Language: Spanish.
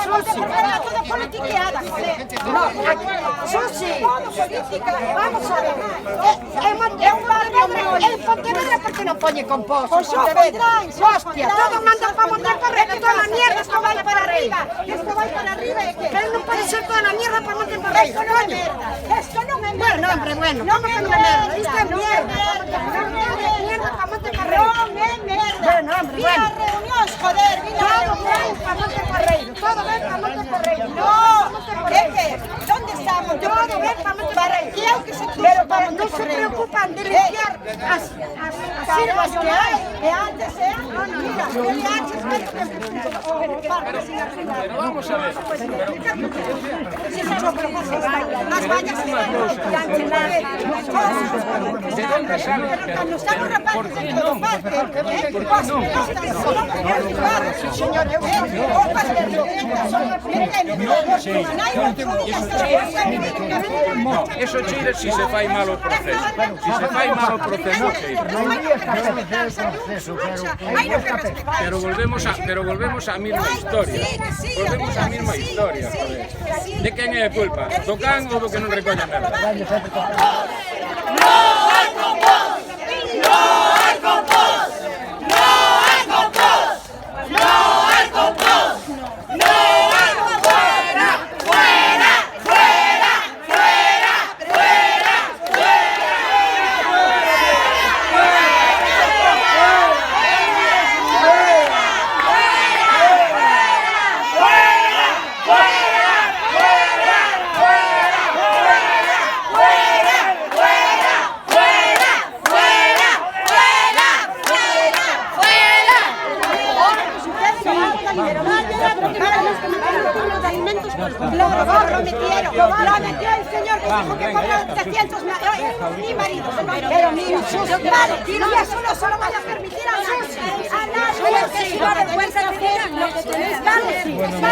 Todo politiqueada, joder. Susi, Vamos a ver. en Pontevedra por que non poñe compost? Pois xa pondrán, xa Hostia, todo manda para Montecarrero, toda a mierda Esto vai para arriba. Esto vai para arriba e que? Pero non pode ser toda a mierda para Montecarrero, Esto non é coño. merda. Esto non é merda. Bueno, hombre, bueno, Non como é que non é merda? merda. Isto é Non é mierda. merda. Non é Mierda para merda. Montecarrero. Non é merda. Bueno, hombre, Vía bueno. reunións, joder, vía Todo reunións. ben para Montecarrero, todo ben para Montecarrero. No, ¿qué qué? ¿Dónde estamos? Todo ben para Montecarrero. ¿Qué hay que se Pero para non se preocupan de limpiar as sirvas que hai. Que antes sea, mira, Pero vamos a ver. las vallas se van ¿De dónde sale? Cuando estamos rapaces dentro do parque, No, eso cheira si se fai mal o proceso. Si se fai mal o proceso, cheira. Pero volvemos á mesma historia. Volvemos á mesma historia, joder. De quen é a culpa? Do can ou do que non recolle a merda? Lo metió el señor que dijo que cobraba 700 mi marido. Pero mi vale, y eso no solo vaya a permitir a nadie. A nadie. Vale,